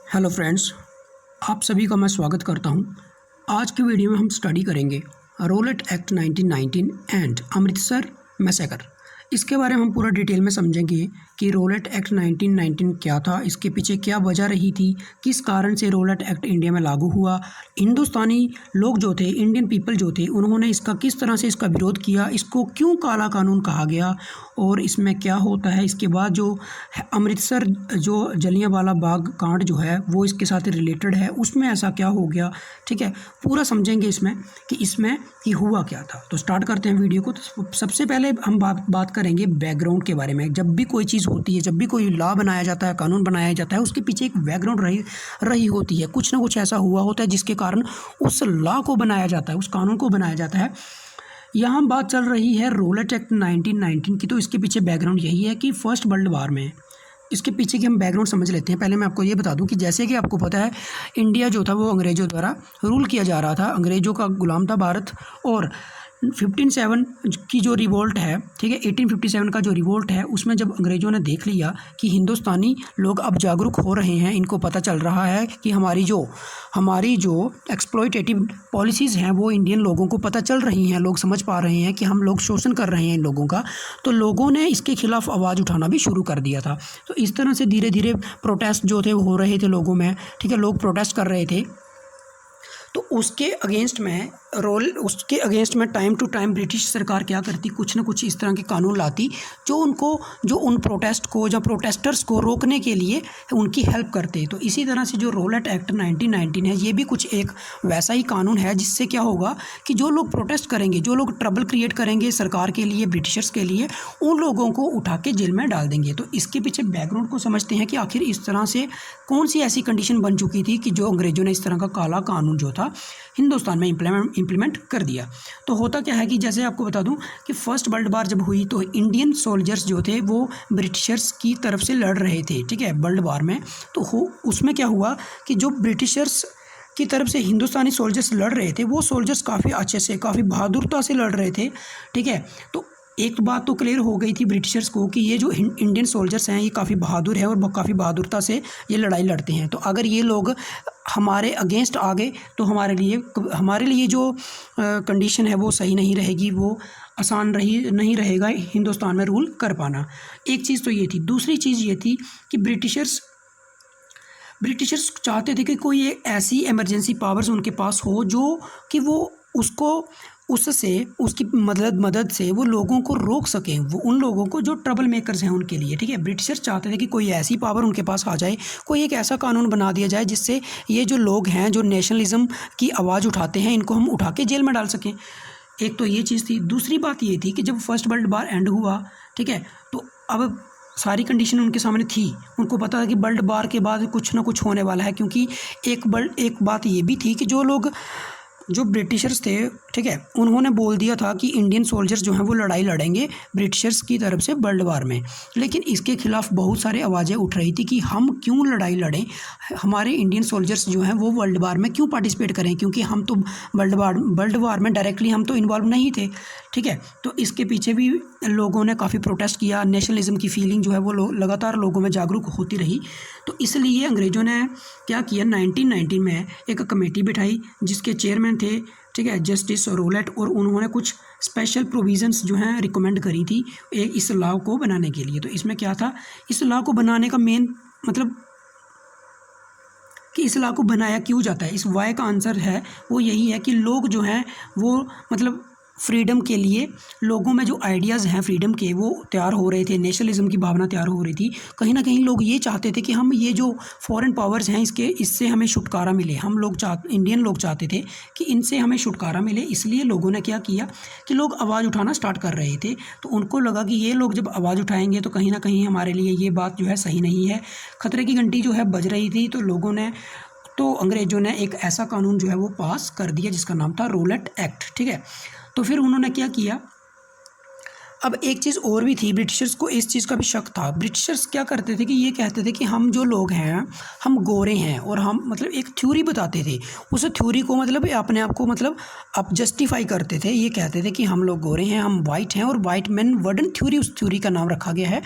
Hello friends, आप सभी का मैं स्वागत करता हूं। आज की वीडियो में हम स्टडी करेंगे Rowlatt Act 1919 and Amritsar massacre. इसके बारे में हम पूरा डिटेल में समझेंगे कि रोलेट एक्ट 1919 क्या था, इसके पीछे क्या वजह रही थी, किस कारण से रोलेट एक्ट इंडिया में लागू हुआ, हिंदुस्तानी लोग जो थे, इंडियन पीपल जो थे, उन्होंने इसका किस तरह से इसका विरोध किया, इसको क्यों काला कानून कहा गया और इसमें क्या होता है। इसके बाद जो अमृतसर जो जलियांवाला बाग कांड जो है वो इसके साथ रिलेटेड है, उसमें ऐसा क्या हो गया। ठीक है, पूरा समझेंगे इसमें कि हुआ क्या था। तो स्टार्ट करते हैं वीडियो को। तो सबसे पहले हम बात करेंगे बैकग्राउंड के बारे में। जब भी कोई चीज़ होती है, जब भी कोई लॉ बनाया जाता है, कानून बनाया जाता है, उसके पीछे एक बैकग्राउंड रही होती है। कुछ ना कुछ ऐसा हुआ होता है जिसके कारण उस लॉ को बनाया जाता है, उस कानून को बनाया जाता है। यहाँ बात चल रही है रोलेट एक्ट 1919 की। तो इसके पीछे बैकग्राउंड यही है कि फर्स्ट वर्ल्ड वार में, इसके पीछे की हम बैकग्राउंड समझ लेते हैं। पहले मैं आपको ये बता दूं कि जैसे कि आपको पता है, इंडिया जो था वो अंग्रेज़ों द्वारा रूल किया जा रहा था, अंग्रेज़ों का गुलाम था भारत। और 1557 की जो रिवोल्ट है, ठीक है, 1857 का जो रिवोल्ट है, उसमें जब अंग्रेज़ों ने देख लिया कि हिंदुस्तानी लोग अब जागरूक हो रहे हैं, इनको पता चल रहा है कि हमारी जो एक्सप्लॉयटेटिव पॉलिसीज़ हैं वो इंडियन लोगों को पता चल रही हैं, लोग समझ पा रहे हैं कि हम लोग शोषण कर रहे हैं इन लोगों का, तो लोगों ने इसके खिलाफ आवाज़ उठाना भी शुरू कर दिया था। तो इस तरह से धीरे धीरे प्रोटेस्ट जो थे वो हो रहे थे लोगों में। ठीक है, लोग प्रोटेस्ट कर रहे थे। तो उसके अगेंस्ट में टाइम टू टाइम ब्रिटिश सरकार क्या करती, कुछ ना कुछ इस तरह के कानून लाती जो उन प्रोटेस्ट को, जो प्रोटेस्टर्स को रोकने के लिए उनकी हेल्प करते। तो इसी तरह से जो रोलेट एक्ट 1919 है, ये भी कुछ एक वैसा ही कानून है जिससे क्या होगा कि जो लोग प्रोटेस्ट करेंगे, जो लोग ट्रबल क्रिएट करेंगे सरकार के लिए, ब्रिटिशर्स के लिए, उन लोगों को उठा के जेल में डाल देंगे। तो इसके पीछे बैकग्राउंड को समझते हैं कि आखिर इस तरह से कौन सी ऐसी कंडीशन बन चुकी थी कि जो अंग्रेज़ों ने इस तरह का काला कानून जो था हिंदुस्तान में इम्प्लीमेंट कर दिया। तो होता क्या है कि जैसे आपको बता दूं कि फर्स्ट वर्ल्ड वार जब हुई तो इंडियन सोल्जर्स जो थे वो ब्रिटिशर्स की तरफ से लड़ रहे थे। ठीक है, वर्ल्ड वार में। तो उसमें क्या हुआ कि जो ब्रिटिशर्स की तरफ से हिंदुस्तानी सोल्जर्स लड़ रहे थे, वो सोल्जर्स काफ़ी अच्छे से, काफ़ी बहादुरता से लड़ रहे थे। ठीक है, तो एक बात तो क्लियर हो गई थी ब्रिटिशर्स को कि ये जो इंडियन सोल्जर्स हैं ये काफ़ी बहादुर है और काफ़ी बहादुरता से ये लड़ाई लड़ते हैं। तो अगर ये लोग हमारे अगेंस्ट आ गए तो हमारे लिए जो कंडीशन है वो सही नहीं रहेगी, वो आसान नहीं रहेगा हिंदुस्तान में रूल कर पाना। एक चीज़ तो ये थी। दूसरी चीज़ ये थी कि ब्रिटिशर्स चाहते थे कि कोई ऐसी इमरजेंसी पावर्स उनके पास हो जो कि वो उसकी मदद से वो लोगों को रोक सकें, वो उन लोगों को जो ट्रबल मेकर्स हैं उनके लिए। ठीक है, ब्रिटिशर्स चाहते थे कि कोई ऐसी पावर उनके पास आ जाए, कोई एक ऐसा कानून बना दिया जाए जिससे ये जो लोग हैं जो नेशनलिज्म की आवाज़ उठाते हैं, इनको हम उठा के जेल में डाल सकें। एक तो ये चीज़ थी। दूसरी बात ये थी कि जब फर्स्ट वर्ल्ड वार एंड हुआ, ठीक है, तो अब सारी कंडीशन उनके सामने थी। उनको पता था कि वर्ल्ड वार के बाद कुछ ना कुछ होने वाला है, क्योंकि एक बात ये भी थी कि जो ब्रिटिशर्स थे, ठीक है, उन्होंने बोल दिया था कि इंडियन सोल्जर्स जो हैं वो लड़ाई लड़ेंगे ब्रिटिशर्स की तरफ से वर्ल्ड वार में। लेकिन इसके खिलाफ बहुत सारी आवाज़ें उठ रही थी कि हम क्यों लड़ाई लड़ें, हमारे इंडियन सोल्जर्स जो हैं वो वर्ल्ड वार में क्यों पार्टिसिपेट करें, क्योंकि हम तो वर्ल्ड वार में डायरेक्टली हम तो इन्वॉल्व नहीं थे। ठीक है, तो इसके पीछे भी लोगों ने काफ़ी प्रोटेस्ट किया। नेशनलिज्म की फीलिंग जो है वो लगातार लोगों में जागरूक होती रही। तो इसलिए अंग्रेज़ों ने क्या किया, 1919 में एक कमेटी बिठाई जिसके चेयरमैन थे, ठीक है, जस्टिस रोलेट, और उन्होंने कुछ स्पेशल प्रोविजंस जो हैं रिकमेंड करी थी इस लॉ को बनाने के लिए। तो इसमें क्या था, इस लॉ को बनाने का मेन मतलब कि इस लॉ को बनाया क्यों जाता है, इस वाई का आंसर है वो यही है कि लोग जो हैं वो मतलब फ्रीडम के लिए लोगों में जो आइडियाज़ हैं फ्रीडम के वो तैयार हो रहे थे, नेशनलिज्म की भावना तैयार हो रही थी। कहीं ना कहीं लोग ये चाहते थे कि हम ये जो फॉरेन पावर्स हैं इससे हमें छुटकारा मिले। इंडियन लोग चाहते थे कि इनसे हमें छुटकारा मिले। इसलिए लोगों ने क्या किया कि लोग आवाज़ उठाना स्टार्ट कर रहे थे। तो उनको लगा कि ये लोग जब आवाज़ उठाएंगे तो कहीं ना कहीं हमारे लिए ये बात जो है सही नहीं है, खतरे की घंटी जो है बज रही थी। तो अंग्रेज़ों ने एक ऐसा कानून जो है वो पास कर दिया जिसका नाम था रोलेट एक्ट। ठीक है, तो फिर उन्होंने क्या किया, अब एक चीज़ और भी थी, ब्रिटिशर्स को इस चीज़ का भी शक था। ब्रिटिशर्स क्या करते थे कि ये कहते थे कि हम जो लोग हैं हम गोरे हैं, और हम मतलब एक थ्योरी बताते थे, उस थ्योरी को मतलब अपने आप को मतलब आप जस्टिफाई करते थे। ये कहते थे कि हम लोग गोरे हैं, हम वाइट हैं, और वाइट मैन वर्डन थ्योरी उस थ्योरी का नाम रखा गया है।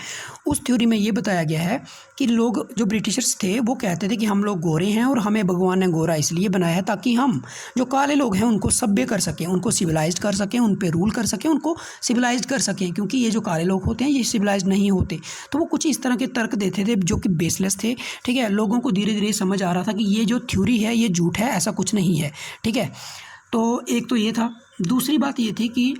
उस थ्योरी में ये बताया गया है कि लोग जो ब्रिटिशर्स थे वो कहते थे कि हम लोग गोरे हैं और हमें भगवान ने गोरा इसलिए बनाया है ताकि हम जो काले लोग हैं उनको सभ्य कर सकें, उनको सिविलाइज्ड कर सकें, उन पे रूल कर सकें, उनको सिविलाइज्ड कर सकें, क्योंकि ये जो काले लोग होते हैं ये सिविलाइज्ड नहीं होते। तो वो कुछ इस तरह के तर्क देते थे जो कि बेसलेस थे। ठीक है, लोगों को धीरे धीरे समझ आ रहा था कि ये जो थ्योरी है ये झूठ है, ऐसा कुछ नहीं है। ठीक है, तो एक तो ये था। दूसरी बात ये थी कि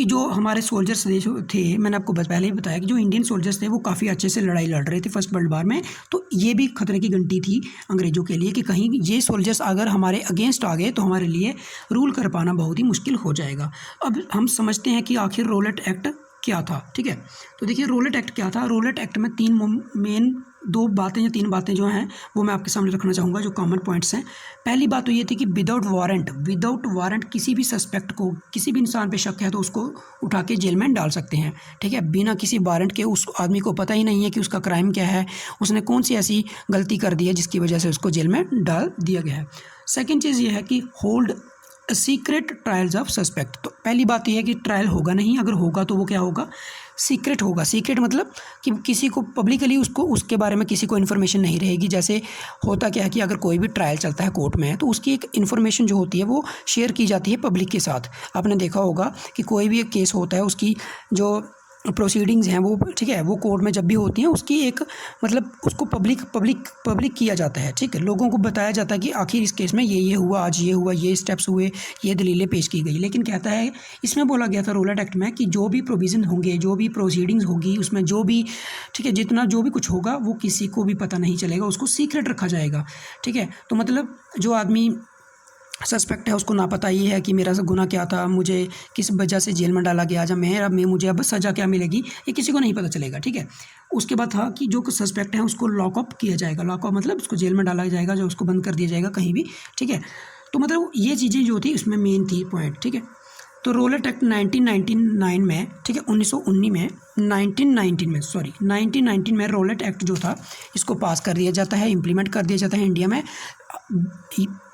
जो हमारे सोल्जर्स थे, मैंने आपको पहले ही बताया कि जो इंडियन सोल्जर्स थे वो काफ़ी अच्छे से लड़ाई लड़ रहे थे फर्स्ट वर्ल्ड वार में। तो ये भी खतरे की घंटी थी अंग्रेज़ों के लिए कि कहीं ये सोल्जर्स अगर हमारे अगेंस्ट आ गए तो हमारे लिए रूल कर पाना बहुत ही मुश्किल हो जाएगा। अब हम समझते हैं कि आखिर रोलेट एक्ट क्या था। ठीक है, तो देखिए रोलेट एक्ट क्या था। रोलेट एक्ट में दो बातें या तीन बातें जो हैं वो मैं आपके सामने रखना चाहूँगा, जो कॉमन पॉइंट्स हैं। पहली बात तो ये थी कि विदाउट वारंट किसी भी सस्पेक्ट को, किसी भी इंसान पे शक है तो उसको उठा के जेल में डाल सकते हैं। ठीक है, बिना किसी वारंट के उस आदमी को पता ही नहीं है कि उसका क्राइम क्या है, उसने कौन सी ऐसी गलती कर दी है जिसकी वजह से उसको जेल में डाल दिया गया है। सेकेंड चीज़ ये है कि hold secret trials of suspect. तो पहली बात यह है कि ट्रायल होगा नहीं, अगर होगा तो वो क्या होगा, सीक्रेट होगा। सीक्रेट मतलब कि किसी को पब्लिकली उसके बारे में किसी को इन्फॉर्मेशन नहीं रहेगी। जैसे होता क्या है कि अगर कोई भी ट्रायल चलता है कोर्ट में तो उसकी एक इन्फॉर्मेशन जो होती है वो शेयर की जाती है पब्लिक के साथ। आपने देखा होगा कि कोई भी एक केस होता है उसकी जो प्रोसीडिंग्स हैं वो, ठीक है, वो कोर्ट में जब भी होती हैं उसकी एक मतलब उसको पब्लिक किया जाता है। ठीक है, लोगों को बताया जाता है कि आखिर इस केस में ये हुआ, आज ये हुआ, ये स्टेप्स हुए, ये दलीलें पेश की गई। लेकिन कहता है इसमें बोला गया था रोलेट एक्ट में कि जो भी प्रोविज़न होंगे, जो भी प्रोसीडिंग्स होगी उसमें जो भी, ठीक है, जितना जो भी कुछ होगा वो किसी को भी पता नहीं चलेगा, उसको सीक्रेट रखा जाएगा। ठीक है, तो मतलब जो आदमी सस्पेक्ट है उसको ना पता ये है कि मेरा गुनाह क्या था, मुझे किस वजह से जेल में डाला गया, जब मुझे अब सज़ा क्या मिलेगी, ये किसी को नहीं पता चलेगा। ठीक है, उसके बाद था कि जो सस्पेक्ट है उसको लॉकअप किया जाएगा। लॉकअप मतलब उसको जेल में डाला जाएगा, जो उसको बंद कर दिया जाएगा कहीं भी। ठीक है, तो मतलब ये चीज़ें जो थी उसमें मेन थी पॉइंट। ठीक है, तो रोलेट एक्ट 1919 में, ठीक है, 1919 में रोलेट एक्ट जो था इसको पास कर दिया जाता है, इम्प्लीमेंट कर दिया जाता है इंडिया में।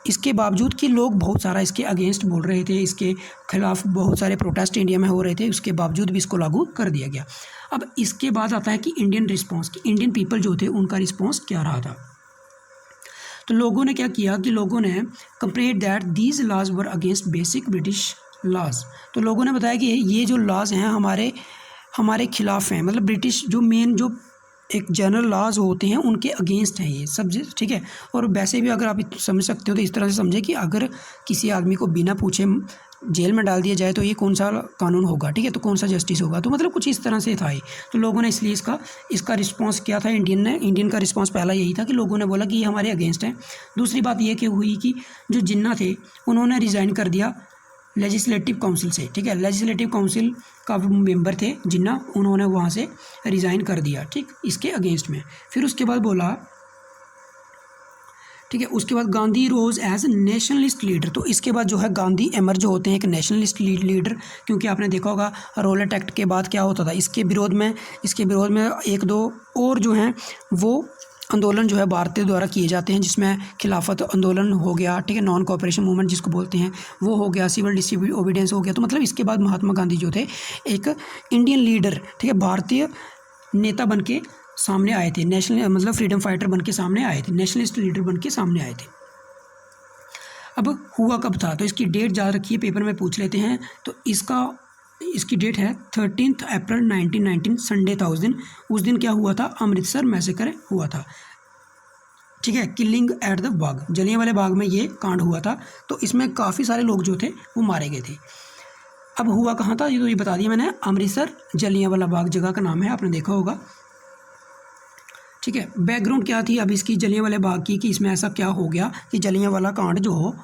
इसके बावजूद कि लोग बहुत सारा इसके अगेंस्ट बोल रहे थे, इसके खिलाफ बहुत सारे प्रोटेस्ट इंडिया में हो रहे थे, उसके बावजूद भी इसको लागू कर दिया गया। अब इसके बाद आता है कि इंडियन रिस्पॉन्स, कि इंडियन पीपल जो थे उनका रिस्पॉन्स क्या रहा था। तो लोगों ने क्या किया कि लोगों ने complaint that these laws were against basic British laws. तो लोगों ने बताया कि ये जो लॉज हैं हमारे खिलाफ हैं, मतलब ब्रिटिश जो मेन जो एक जनरल लॉज होते हैं उनके अगेंस्ट हैं ये सब। ठीक है, और वैसे भी अगर आप समझ सकते हो तो इस तरह से समझे कि अगर किसी आदमी को बिना पूछे जेल में डाल दिया जाए तो ये कौन सा कानून होगा। ठीक है, तो कौन सा जस्टिस होगा। तो मतलब कुछ इस तरह से था ये। तो लोगों ने इसलिए इसका रिस्पांस क्या था, इंडियन का रिस्पांस पहला यही था कि लोगों ने बोला कि ये हमारे अगेंस्ट है। दूसरी बात ये कि हुई कि जो जिन्ना थे उन्होंने रिज़ाइन कर दिया लेजिस्लेटिव काउंसिल से। ठीक है, लेजिस्लेटिव काउंसिल का मेंबर थे जिन्ना, उन्होंने वहाँ से रिज़ाइन कर दिया, ठीक, इसके अगेंस्ट में। फिर उसके बाद बोला, ठीक है, उसके बाद गांधी रोज एज नेशनलिस्ट लीडर। तो इसके बाद जो है गांधी एमर्ज होते हैं एक नेशनलिस्ट लीडर, क्योंकि आपने देखा होगा रोलेट एक्ट के बाद क्या होता था, इसके विरोध में एक दो और जो हैं वो आंदोलन जो है भारतीय द्वारा किए जाते हैं, जिसमें खिलाफत आंदोलन हो गया, ठीक है, नॉन कोऑपरेशन मूवमेंट जिसको बोलते हैं वो हो गया, सिविल डिसोबीडियंस हो गया। तो मतलब इसके बाद महात्मा गांधी जो थे एक इंडियन लीडर, ठीक है, भारतीय नेता बन के सामने आए थे, नेशनल मतलब फ्रीडम फाइटर बन के सामने आए थे, नेशनलिस्ट लीडर बन के सामने आए थे। अब हुआ कब था, तो इसकी डेट याद रखिए, पेपर में पूछ लेते हैं। तो इसकी डेट है 13 अप्रैल 1919, संडे था उस दिन। उस दिन क्या हुआ था, अमृतसर मैसेकर हुआ था। ठीक है, किलिंग एट द बाग, जलियांवाले बाग में ये कांड हुआ था। तो इसमें काफ़ी सारे लोग जो थे वो मारे गए थे। अब हुआ कहाँ था, ये तो ये बता दिया मैंने, अमृतसर, जलियांवाला बाग जगह का नाम है, आपने देखा होगा। ठीक है, बैकग्राउंड क्या थी अब इसकी जलियांवाले बाग की, कि इसमें ऐसा क्या हो गया कि जलियांवाला कांड जो हो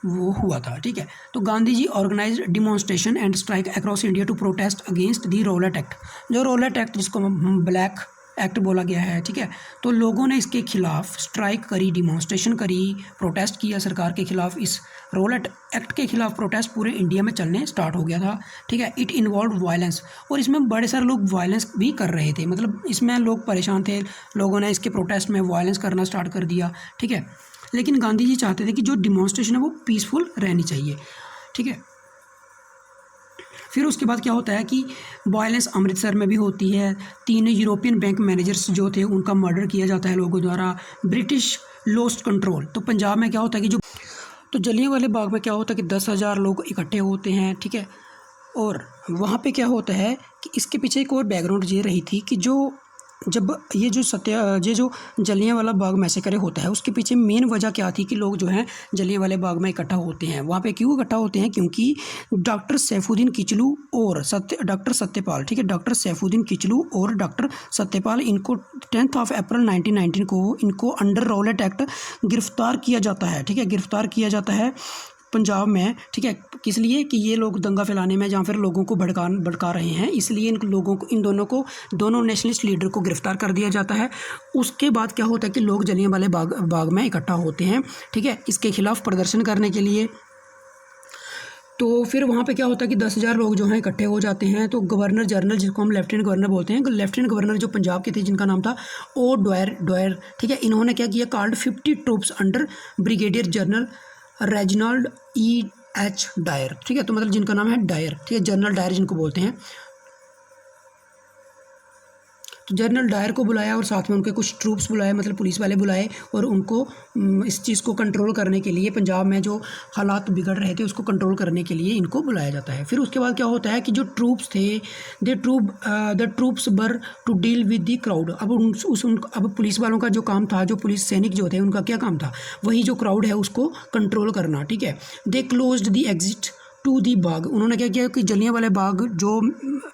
वो हुआ था। ठीक है, तो Gandhi ji organize demonstration and strike across India to protest against the Rowlatt act. जो रोलेट एक्ट जिसको हम ब्लैक एक्ट बोला गया है, ठीक है। तो लोगों ने इसके खिलाफ स्ट्राइक करी, डिमॉन्स्ट्रेशन करी, प्रोटेस्ट किया सरकार के खिलाफ। इस रोलेट एक्ट के खिलाफ प्रोटेस्ट पूरे इंडिया में चलने स्टार्ट हो गया था, ठीक है। इट इन्वॉल्व वायलेंस, और इसमें बड़े सारे लोग वायलेंस भी कर रहे थे, मतलब इसमें लोग परेशान थे, लोगों ने इसके प्रोटेस्ट में वायलेंस करना स्टार्ट कर दिया, ठीक है। लेकिन गांधी जी चाहते थे कि जो डिमॉन्स्ट्रेशन है वो पीसफुल रहनी चाहिए, ठीक है। फिर उसके बाद क्या होता है कि वायलेंस अमृतसर में भी होती है। 3 यूरोपियन बैंक मैनेजर्स जो थे उनका मर्डर किया जाता है लोगों द्वारा। British lost control. तो पंजाब में क्या होता है कि जो तो जलियांवाले बाग में क्या होता है कि 10,000 लोग इकट्ठे होते हैं, ठीक है। और वहाँ पे क्या होता है कि इसके पीछे एक और बैकग्राउंड ये रही थी कि जब ये जो जलियांवाला बाग मैसेकर होता है उसके पीछे मेन वजह क्या थी कि लोग जो हैं जलियांवाले बाग में इकट्ठा होते हैं। वहाँ पे क्यों इकट्ठा होते हैं? क्योंकि डॉक्टर सैफुद्दीन किचलू और डॉक्टर सत्यपाल, ठीक है, डॉक्टर सैफुद्दीन किचलू और डॉक्टर सत्यपाल, इनको 10 अप्रैल 1919 को इनको अंडर रॉलेट एक्ट गिरफ्तार किया जाता है, ठीक है। गिरफ्तार किया जाता है पंजाब में, ठीक है। किस लिए? कि ये लोग दंगा फैलाने में या फिर लोगों को भड़का रहे हैं, इसलिए इन दोनों नेशनलिस्ट लीडर को गिरफ्तार कर दिया जाता है। उसके बाद क्या होता है कि लोग जलियांवाले बाग में इकट्ठा होते हैं, ठीक है, इसके खिलाफ प्रदर्शन करने के लिए। तो फिर वहाँ पे क्या होता है कि 10,000 लोग जो हैं इकट्ठे हो जाते हैं। तो गवर्नर जनरल, जिसको हम लेफ्टिनेंट गवर्नर बोलते हैं, लेफ्टिनेंट गवर्नर जो पंजाब के थे जिनका नाम था ओ डॉयर, ठीक है, इन्होंने क्या किया, called 50 troops under brigadier general Reginald E.H. Dyer, ठीक है। तो मतलब जिनका नाम है डायर, ठीक है, जनरल डायर जिनको बोलते हैं। तो जनरल डायर को बुलाया और साथ में उनके कुछ ट्रूप्स बुलाए, मतलब पुलिस वाले बुलाए, और उनको इस चीज़ को कंट्रोल करने के लिए, पंजाब में जो हालात बिगड़ रहे थे उसको कंट्रोल करने के लिए इनको बुलाया जाता है। फिर उसके बाद क्या होता है कि जो ट्रूप्स थे the troops were to deal with the crowd. अब पुलिस वालों का जो काम था, जो पुलिस सैनिक जो थे उनका क्या काम था, वही जो क्राउड है उसको कंट्रोल करना, ठीक है। They closed the exit to the Bagh. उन्होंने क्या किया कि जलियांवाला बाग जो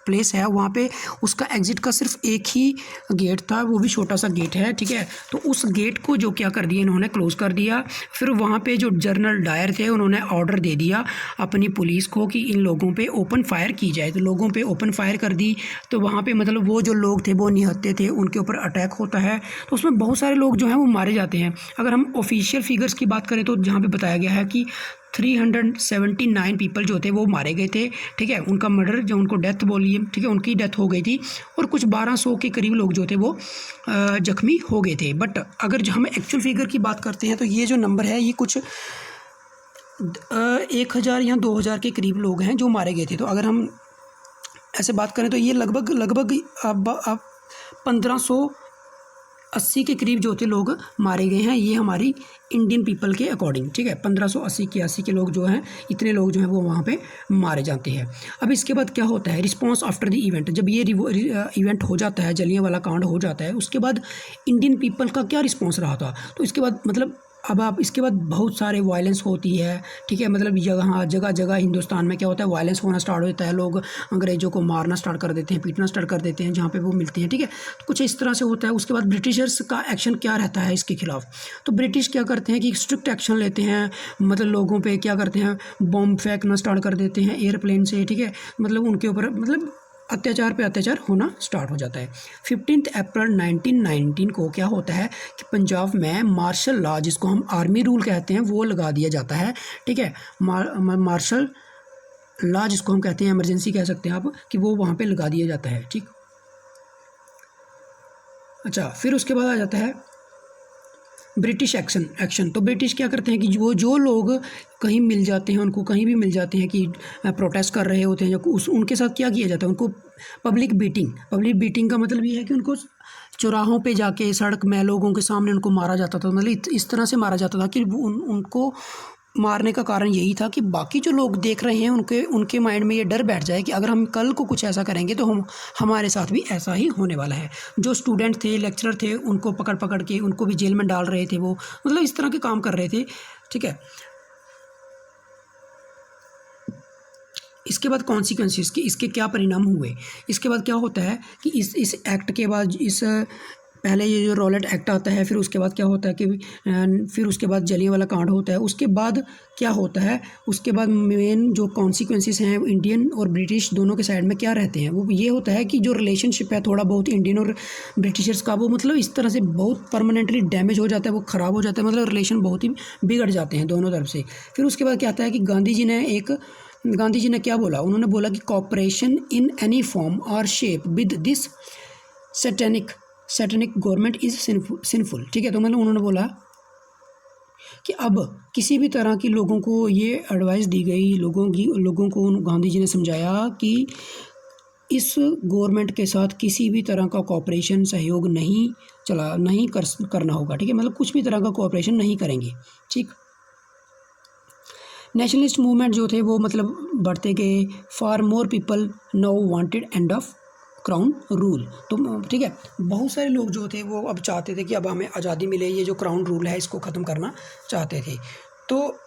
प्लेस है वहाँ पे उसका एग्ज़िट का सिर्फ एक ही गेट था, वो भी छोटा सा गेट है, ठीक है। तो उस गेट को जो क्या कर दिया, इन्होंने क्लोज़ कर दिया। फिर वहाँ पे जो जनरल डायर थे उन्होंने ऑर्डर दे दिया अपनी पुलिस को कि इन लोगों पे ओपन फायर की जाए। तो लोगों पे ओपन फायर कर दी। तो वहाँ पे मतलब वो जो लोग थे वो निहत्थे थे, उनके ऊपर अटैक होता है। तो उसमें बहुत सारे लोग जो हैं वो मारे जाते हैं। अगर हम ऑफिशियल फिगर्स की बात करें तो जहाँ पे बताया गया है कि 379 पीपल जो थे वो मारे गए थे, ठीक है। उनका मर्डर, जो उनको डेथ बोलिए, ठीक है, उनकी डेथ हो गई थी। और कुछ 1200 के करीब लोग जो थे वो जख्मी हो गए थे। बट अगर हम एक्चुअल फिगर की बात करते हैं तो ये जो नंबर है ये कुछ 1000 या 2000 के करीब लोग हैं जो मारे गए थे। तो अगर हम ऐसे बात करें तो ये लगभग अब 1580 के करीब जो थे लोग मारे गए हैं, ये हमारी इंडियन पीपल के अकॉर्डिंग, ठीक है। 1580 के लोग जो हैं, इतने लोग जो हैं वो वहाँ पे मारे जाते हैं। अब इसके बाद क्या होता है, रिस्पांस आफ्टर द इवेंट। जब ये इवेंट हो जाता है, जलियांवाला कांड हो जाता है, उसके बाद इंडियन पीपल का क्या रिस्पॉन्स रहा था। तो इसके बाद मतलब अब आप इसके बाद बहुत सारे वायलेंस होती है, ठीक है। मतलब जगह जगह हिंदुस्तान में क्या होता है, वायलेंस होना स्टार्ट हो जाता है। लोग अंग्रेज़ों को मारना स्टार्ट कर देते हैं, पीटना स्टार्ट कर देते हैं जहाँ पे वो मिलते हैं, ठीक है। तो कुछ इस तरह से होता है। उसके बाद ब्रिटिशर्स का एक्शन क्या रहता है इसके खिलाफ। तो ब्रिटिश क्या करते हैं कि स्ट्रिक्ट एक्शन लेते हैं, मतलब लोगों पर क्या करते हैं, बॉम्ब फेंकना स्टार्ट कर देते हैं एयरप्लेन से, ठीक है। मतलब उनके ऊपर मतलब अत्याचार पे अत्याचार होना स्टार्ट हो जाता है। 15 अप्रैल 1919 को क्या होता है कि पंजाब में मार्शल लॉ, जिसको हम आर्मी रूल कहते हैं, वो लगा दिया जाता है, ठीक है। मार्शल लॉ जिसको हम कहते हैं, इमरजेंसी कह सकते हैं आप, कि वो वहाँ पे लगा दिया जाता है, ठीक। अच्छा, फिर उसके बाद आ जाता है ब्रिटिश एक्शन। तो ब्रिटिश क्या करते हैं कि जो लोग कहीं मिल जाते हैं, उनको कहीं भी मिल जाते हैं कि प्रोटेस्ट कर रहे होते हैं, उनके साथ क्या किया जाता है, उनको पब्लिक बीटिंग का मतलब ये है कि उनको चौराहों पे जाके, सड़क में लोगों के सामने उनको मारा जाता था। मतलब इस तरह से मारा जाता था कि उनको मारने का कारण यही था कि बाकी जो लोग देख रहे हैं उनके माइंड में ये डर बैठ जाए कि अगर हम कल को कुछ ऐसा करेंगे तो हमारे साथ भी ऐसा ही होने वाला है। जो स्टूडेंट थे, लेक्चरर थे, उनको पकड़ के उनको भी जेल में डाल रहे थे वो, मतलब इस तरह के काम कर रहे थे, ठीक है। इसके बाद कॉन्सिक्वेंसेस इसके क्या परिणाम हुए। इसके बाद क्या होता है कि इस एक्ट के बाद, इस पहले ये जो रॉलेट एक्ट आता है, फिर उसके बाद क्या होता है कि फिर उसके बाद जलियांवाला कांड होता है। उसके बाद क्या होता है, उसके बाद मेन जो कॉन्सिक्वेंसेस हैं इंडियन और ब्रिटिश दोनों के साइड में क्या रहते हैं, वो ये होता है कि जो रिलेशनशिप है थोड़ा बहुत इंडियन और ब्रिटिशर्स का, वो मतलब इस तरह से बहुत परमानेंटली डैमेज हो जाता है, वो ख़राब हो जाता है, मतलब रिलेशन बहुत ही बिगड़ जाते हैं दोनों तरफ से। फिर उसके बाद क्या आता है कि गांधी जी ने क्या बोला, उन्होंने बोला कि कॉपरेशन इन एनी फॉर्म और shape with this satanic government is sinful. ठीक है, तो मतलब उन्होंने बोला कि अब किसी भी तरह की लोगों को ये एडवाइस दी गई, लोगों को गांधी जी ने समझाया कि इस गवर्नमेंट के साथ किसी भी तरह का कोऑपरेशन सहयोग नहीं करना होगा। ठीक है, मतलब कुछ भी तरह का कोऑपरेशन नहीं करेंगे। ठीक, नेशनलिस्ट मूवमेंट जो थे वो मतलब बढ़ते गए। Far more people now wanted end of crown rule. तो ठीक है, बहुत सारे लोग जो थे वो अब चाहते थे कि अब हमें आज़ादी मिले, ये जो क्राउन रूल है इसको ख़त्म करना चाहते थे। तो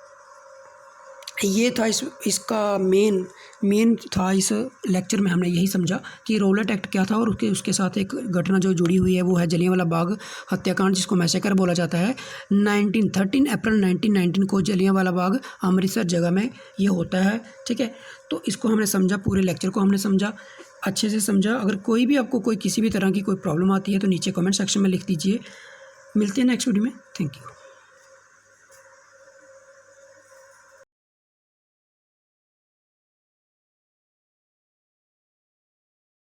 ये था इसका मेन था। इस लेक्चर में हमने यही समझा कि रॉलेट एक्ट क्या था, और उसके साथ एक घटना जो जुड़ी हुई है वो है जलियांवाला बाग हत्याकांड, जिसको मैसेकर बोला जाता है। 13 अप्रैल 1919 को जलियांवाला बाग अमृतसर जगह में ये होता है। ठीक है, तो इसको हमने समझा, पूरे लेक्चर को हमने समझा, अच्छे से समझा। अगर कोई भी आपको किसी भी तरह की कोई प्रॉब्लम आती है तो नीचे कमेंट सेक्शन में लिख दीजिए। मिलते हैं नेक्स्ट वीडियो में। Thank you.